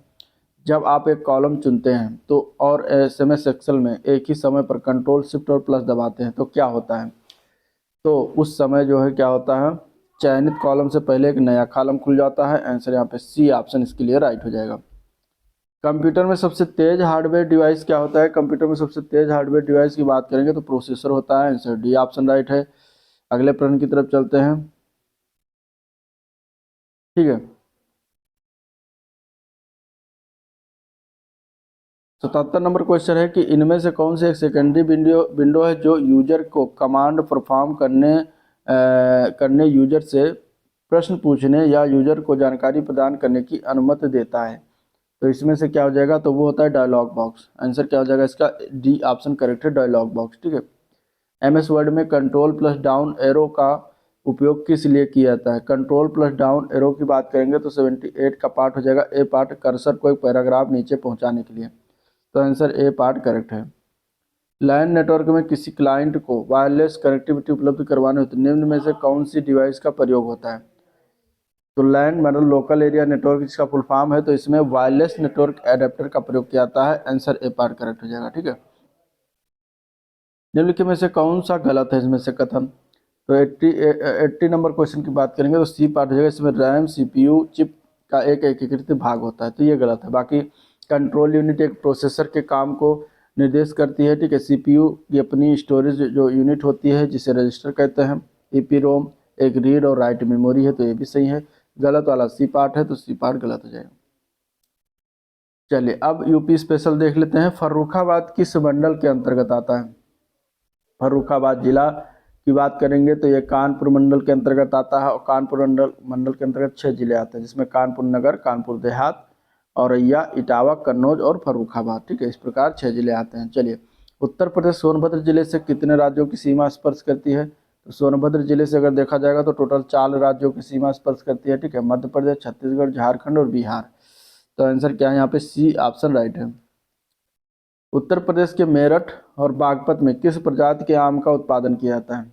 जब आप एक कॉलम चुनते हैं तो और SMS एक्सेल में एक ही समय पर कंट्रोल शिफ्ट और प्लस दबाते हैं तो क्या होता है? तो उस समय जो है क्या होता है? चयनित कॉलम से पहले एक नया कॉलम खुल जाता है। आंसर यहाँ पे सी ऑप्शन इसके लिए राइट हो जाएगा। कंप्यूटर में सबसे तेज हार्डवेयर डिवाइस क्या होता है? कंप्यूटर में सबसे तेज हार्डवेयर डिवाइस की बात करेंगे तो प्रोसेसर होता है। आंसर डी ऑप्शन राइट है। अगले प्रश्न की तरफ चलते हैं। ठीक है, 77 नंबर क्वेश्चन है कि इनमें से कौन से एक सेकेंडरी विंडो है जो यूजर को कमांड परफॉर्म करने यूजर से प्रश्न पूछने या यूजर को जानकारी प्रदान करने की अनुमति देता है? तो इसमें से क्या हो जाएगा? तो वो होता है डायलॉग बॉक्स। आंसर क्या हो जाएगा इसका? डी ऑप्शन करेक्ट है, डायलॉग बॉक्स। ठीक है, MS वर्ड में Ctrl+डाउन एरो का उपयोग किस लिए किया जाता है? Ctrl+डाउन एरो की बात करेंगे तो 78 का पार्ट हो जाएगा ए पार्ट, कर्सर को एक पैराग्राफ नीचे पहुंचाने के लिए। तो आंसर ए पार्ट करेक्ट है। लैन नेटवर्क में किसी क्लाइंट को वायरलेस कनेक्टिविटी उपलब्ध करवाने हेतु निम्न में से कौन सी डिवाइस का प्रयोग होता है? तो लैन मतलब लोकल एरिया नेटवर्क जिसका फुल फॉर्म है। तो इसमें वायरलेस नेटवर्क एडेप्टर का प्रयोग किया जाता है। आंसर ए पार्ट करेक्ट हो जाएगा। ठीक है, निम्नलिखित में से कौन सा गलत है इसमें से कथन? तो 80 नंबर क्वेश्चन की बात करेंगे तो सी पार्ट हो जाएगा। इसमें रैम CPU चिप का एक एकीकृत भाग होता है। तो ये गलत है। बाकी कंट्रोल यूनिट एक प्रोसेसर के काम को निर्देश करती है। ठीक है, CPU की अपनी स्टोरेज जो यूनिट होती है जिसे रजिस्टर कहते हैं। EPROM एक रीड और राइट मेमोरी है। तो ये भी सही है। गलत वाला सी पार्ट है तो सी पार्ट गलत हो जाएगा। चलिए, अब यूपी स्पेशल देख लेते हैं। फर्रुखाबाद किस मंडल के अंतर्गत आता है? फर्रुखाबाद जिला की बात करेंगे तो ये कानपुर मंडल के अंतर्गत आता है। और कानपुर मंडल के अंतर्गत 6 जिले आते हैं जिसमें कानपुर नगर, कानपुर देहात, औरैया, इटावा, कन्नौज और फर्रुखाबाद। ठीक है, इस प्रकार 6 जिले आते हैं। चलिए, उत्तर प्रदेश सोनभद्र जिले से कितने राज्यों की सीमा स्पर्श करती है? तो सोनभद्र जिले से अगर देखा जाएगा तो टोटल 4 राज्यों की सीमा स्पर्श करती है। ठीक है, मध्य प्रदेश, छत्तीसगढ़, झारखंड और बिहार। तो आंसर क्या है यहाँ पे? सी ऑप्शन राइट है। उत्तर प्रदेश के मेरठ और बागपत में किस प्रजाति के आम का उत्पादन किया जाता है?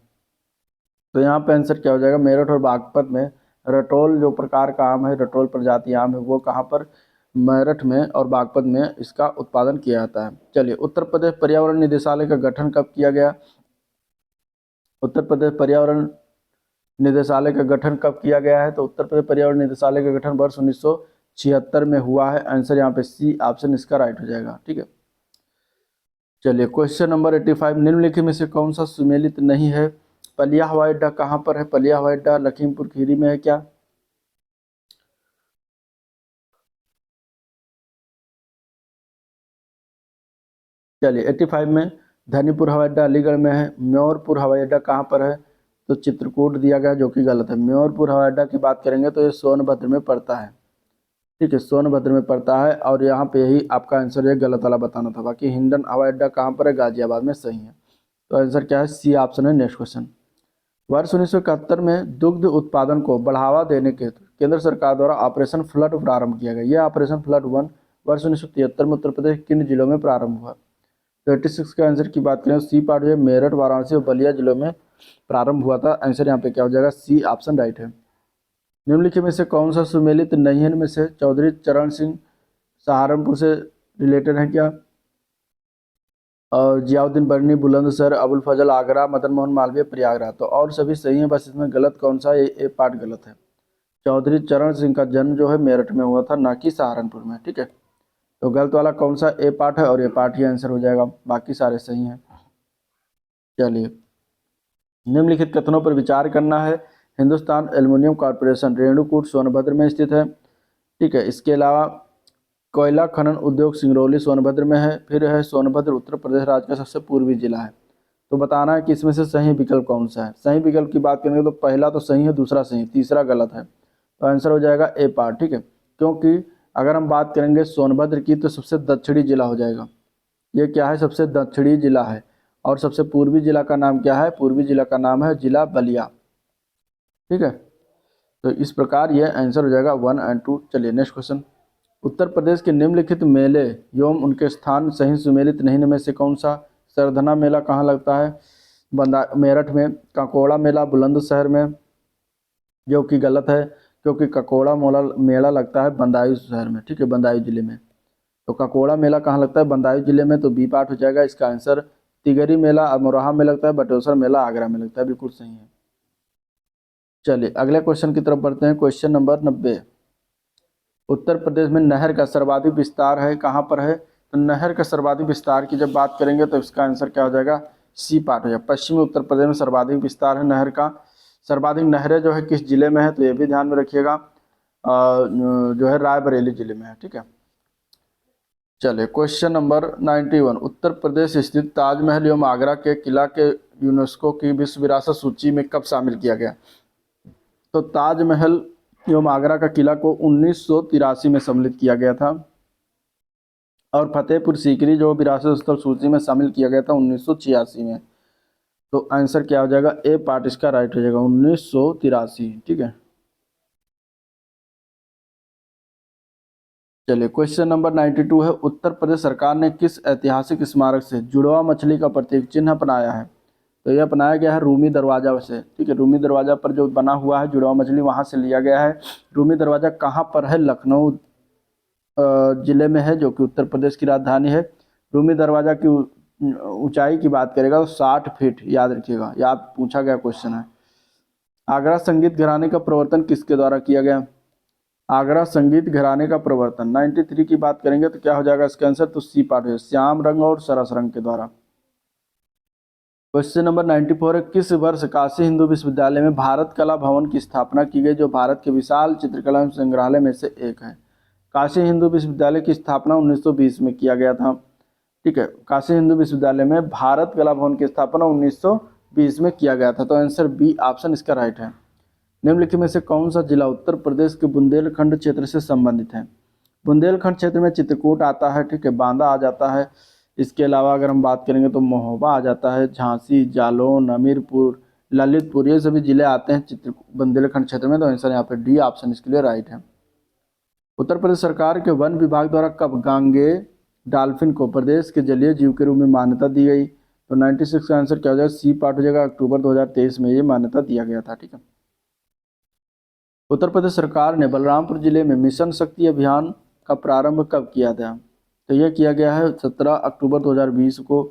तो यहाँ पे आंसर क्या हो जाएगा, मेरठ और बागपत में रटोल जो प्रकार का आम है, रटोल प्रजाति आम है, वो कहाँ पर, मेरठ में और बागपत में इसका उत्पादन किया जाता है। चलिए, उत्तर प्रदेश पर्यावरण निदेशालय का गठन कब किया गया? उत्तर प्रदेश पर्यावरण निदेशालय का गठन कब किया गया है? तो उत्तर प्रदेश पर्यावरण निदेशालय का गठन वर्ष 1976 में हुआ है। आंसर यहाँ पे सी ऑप्शन इसका राइट हो जाएगा। ठीक है, चलिए क्वेश्चन नंबर 85, निम्नलिखित में से कौन सा सुमेलित नहीं है? पलिया हवाई अड्डा कहाँ पर है? पलिया हवाई अड्डा लखीमपुर खीरी में है क्या? चलिए 85 में धनीपुर हवाई अड्डा अलीगढ़ में है। म्योरपुर हवाई अड्डा कहाँ पर है? तो चित्रकूट दिया गया, जो कि गलत है। म्योरपुर हवाई अड्डा की बात करेंगे तो ये सोनभद्र में पड़ता है। ठीक है, सोनभद्र में पड़ता है, और यहाँ पे यही आपका आंसर है, गलत वाला बताना था। बाकी हिंडन हवाई अड्डा कहाँ पर है? गाजियाबाद में, सही है। तो आंसर क्या है? सी ऑप्शन है। नेक्स्ट क्वेश्चन, वर्ष 1971 में दुग्ध उत्पादन को बढ़ावा देने के हेतु केंद्र सरकार द्वारा ऑपरेशन फ्लड प्रारंभ किया गया। यह ऑपरेशन फ्लड 1 वर्ष 1973 में उत्तर प्रदेश किन जिलों में प्रारंभ हुआ? 36 का आंसर की बात करें, सी पार्ट है, मेरठ, वाराणसी और बलिया जिलों में प्रारंभ हुआ था। आंसर यहाँ पे क्या हो जाएगा? सी ऑप्शन राइट है। निम्नलिखित में से कौन सा सुमेलित नहीं है? इनमें से चौधरी चरण सिंह सहारनपुर से रिलेटेड है क्या? और जियाउद्दीन बर्नी बुलंदशहर, अबुल फजल आगरा, मदन मोहन मालवीय प्रयागराज। तो और सभी सही है, बस इसमें गलत कौन सा है? ए पार्ट गलत है। चौधरी चरण सिंह का जन्म जो है मेरठ में हुआ था, ना कि सहारनपुर में। ठीक है, तो गलत वाला कौन सा? ए पार्ट है, और ए पार्ट ही आंसर हो जाएगा, बाकी सारे सही हैं। चलिए, निम्नलिखित कथनों पर विचार करना है। हिंदुस्तान एल्युमिनियम कॉर्पोरेशन रेणुकूट सोनभद्र में स्थित है। ठीक है, इसके अलावा कोयला खनन उद्योग सिंगरौली सोनभद्र में है। फिर है सोनभद्र उत्तर प्रदेश राज्य का सबसे पूर्वी जिला है। तो बताना है कि इसमें से सही विकल्प कौन सा है। सही विकल्प की बात करेंगे तो पहला तो सही है, दूसरा सही है, तीसरा गलत है। तो आंसर हो जाएगा ए पार्ट। ठीक है, क्योंकि अगर हम बात करेंगे सोनभद्र की तो सबसे दक्षिणी जिला हो जाएगा। ये क्या है? सबसे दक्षिणी जिला है। और सबसे पूर्वी जिला का नाम क्या है? पूर्वी जिला का नाम है जिला बलिया। ठीक है, तो इस प्रकार ये आंसर हो जाएगा 1 और 2। चलिए नेक्स्ट क्वेश्चन, उत्तर प्रदेश के निम्नलिखित मेले एवं उनके स्थान सही सुमेलित नहीं में से कौन सा? सरधना मेला कहाँ लगता है? मेरठ में। काकोड़ा मेला बुलंदशहर में, जो कि गलत है, क्योंकि काकोड़ा मेला लगता है बदायूं शहर में। ठीक है, बदायूं जिले में। तो काकोड़ा मेला कहाँ लगता है? बदायूं जिले में, तो बी पार्ट हो जाएगा इसका आंसर। तिगरी मेला अमरोहा में लगता है, बटेश्वर मेला आगरा में लगता है, बिल्कुल सही है। चलिए अगले क्वेश्चन की तरफ बढ़ते हैं। क्वेश्चन नंबर 90, उत्तर प्रदेश में नहर का सर्वाधिक विस्तार है कहाँ पर है? तो नहर का सर्वाधिक विस्तार की जब बात करेंगे तो इसका आंसर क्या हो जाएगा? सी पार्ट हो जाएगा। पश्चिमी उत्तर प्रदेश में सर्वाधिक विस्तार है नहर का। सर्वाधिक नहरें जो है किस जिले में है? तो ये भी ध्यान में रखिएगा, जो है रायबरेली जिले में है। ठीक है, चलिए क्वेश्चन नंबर 91, उत्तर प्रदेश स्थित ताजमहल एवं आगरा के किला के यूनेस्को की विश्व विरासत सूची में कब शामिल किया गया? तो ताजमहल एवं आगरा का किला को 1983 में सम्मिलित किया गया था, और फतेहपुर सीकरी जो विरासत स्थल सूची में शामिल किया गया था 1986 में। तो आंसर क्या हो जाएगा? ए पार्ट इसका राइट हो जाएगा, 1983। ठीक है, चलिए क्वेश्चन नंबर 92 है, उत्तर प्रदेश सरकार ने किस ऐतिहासिक स्मारक से जुड़वा मछली का प्रतीक चिन्ह बनाया है? तो यह बनाया गया है रूमी दरवाजा से। ठीक है, रूमी दरवाजा पर जो बना हुआ है जुड़वा मछली, वहाँ से लिया गया है। रूमी दरवाजा कहाँ पर है? लखनऊ जिले में है, जो कि उत्तर प्रदेश की राजधानी है। रूमी दरवाजा की ऊंचाई की बात करेगा तो 60 फीट, याद रखिएगा, याद पूछा गया क्वेश्चन है। आगरा संगीत घराने का प्रवर्तन किसके द्वारा किया गया? आगरा संगीत घराने का प्रवर्तन 93 की बात करेंगे तो क्या हो जाएगा इसका आंसर? तो सी पार्ट है, श्याम रंग और सरस रंग के द्वारा। क्वेश्चन नंबर 94 है, किस वर्ष काशी हिंदू विश्वविद्यालय में भारत कला भवन की स्थापना की गई, जो भारत के विशाल चित्रकला संग्रहालय में से एक है? काशी हिंदू विश्वविद्यालय की स्थापना 1920 में किया गया था। ठीक है, काशी हिंदू विश्वविद्यालय में भारत कला भवन की स्थापना 1920 में किया गया था। तो आंसर बी ऑप्शन इसका राइट है। निम्नलिखित में से कौन सा जिला उत्तर प्रदेश के बुंदेलखंड क्षेत्र से संबंधित है? बुंदेलखंड क्षेत्र में चित्रकूट आता है। ठीक है, बांदा आ जाता है। इसके अलावा अगर हम बात करेंगे तो महोबा आ जाता है, झांसी, जालौन, हमीरपुर, ललितपुर, ये सभी जिले आते हैं बुंदेलखंड क्षेत्र में। तो आंसर यहाँ पे डी ऑप्शन इसके लिए राइट है। उत्तर प्रदेश सरकार के वन विभाग द्वारा कब गांगे डॉल्फिन को प्रदेश के जलीय जीव के रूप में मान्यता दी गई? तो 96 का आंसर क्या हो जाएगा, सी पार्ट हो जाएगा। अक्टूबर 2023 में ये मान्यता दिया गया था। ठीक है। उत्तर प्रदेश सरकार ने बलरामपुर जिले में मिशन शक्ति अभियान का प्रारंभ कब किया था? तो यह किया गया है 17 अक्टूबर 2020 को।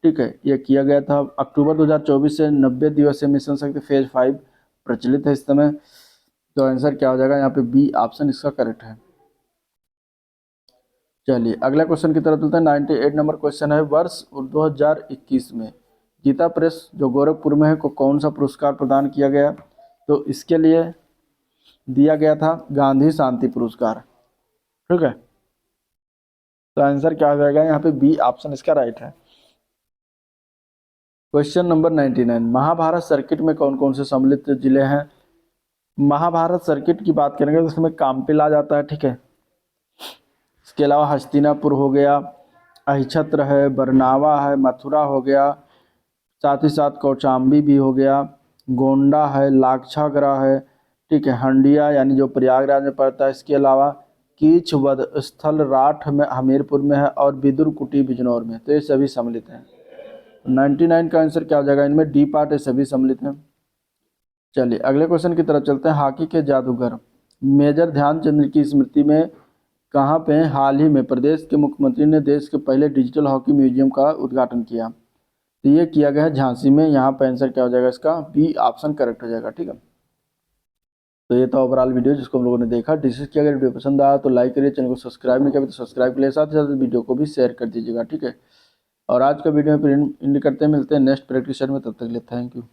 ठीक है, यह किया गया था। अक्टूबर 2024 से 90 दिवसीय मिशन शक्ति फेज 5 प्रचलित है इस समय। तो आंसर क्या हो जाएगा यहाँ पे, बी ऑप्शन इसका करेक्ट है। चलिए अगला क्वेश्चन की तरफ चलते हैं। 98 नंबर क्वेश्चन है, वर्ष 2021 में गीता प्रेस जो गोरखपुर में है को कौन सा पुरस्कार प्रदान किया गया? तो इसके लिए दिया गया था गांधी शांति पुरस्कार। ठीक है, तो आंसर क्या हो जाएगा यहाँ पे, बी ऑप्शन इसका राइट है। क्वेश्चन नंबर 99, महाभारत सर्किट में कौन कौन से सम्मिलित जिले हैं? महाभारत सर्किट की बात करेंगे तो इसमें काम्पिला जाता है। ठीक है, इसके अलावा हस्तिनापुर हो गया, अहिछत्र है, बरनावा है, मथुरा हो गया, साथ ही साथ कौशाम्बी भी हो गया, गोंडा है, लाक्षागृह है। ठीक है, हंडिया यानी जो प्रयागराज में पड़ता है। इसके अलावा कीच वध स्थल राठ में हमीरपुर में है और विदुर कुटी बिजनौर में। तो ये सभी सम्मिलित हैं। 99 का आंसर क्या हो जाएगा, इनमें डी पार्ट है, सभी सम्मिलित हैं। चलिए अगले क्वेश्चन की तरफ चलते हैं। हॉकी के जादूगर मेजर ध्यानचंद की स्मृति में कहाँ पे हाल ही में प्रदेश के मुख्यमंत्री ने देश के पहले डिजिटल हॉकी म्यूजियम का उद्घाटन किया? तो ये किया गया है झांसी में। यहाँ पे आंसर क्या हो जाएगा इसका, बी ऑप्शन करेक्ट हो जाएगा। ठीक है, तो ये था ओवरऑल वीडियो जिसको हम लोगों ने देखा, डिस्कस किया। अगर वीडियो पसंद आया तो लाइक करिए, चैनल को सब्सक्राइब नहीं किया तो सब्सक्राइब करिए, साथ ही साथ वीडियो को भी शेयर कर दीजिएगा। ठीक है, और आज का वीडियो में एंड करते हैं, मिलते हैं नेक्स्ट प्रैक्टिस सेट में, तब तक के लिए थैंक यू।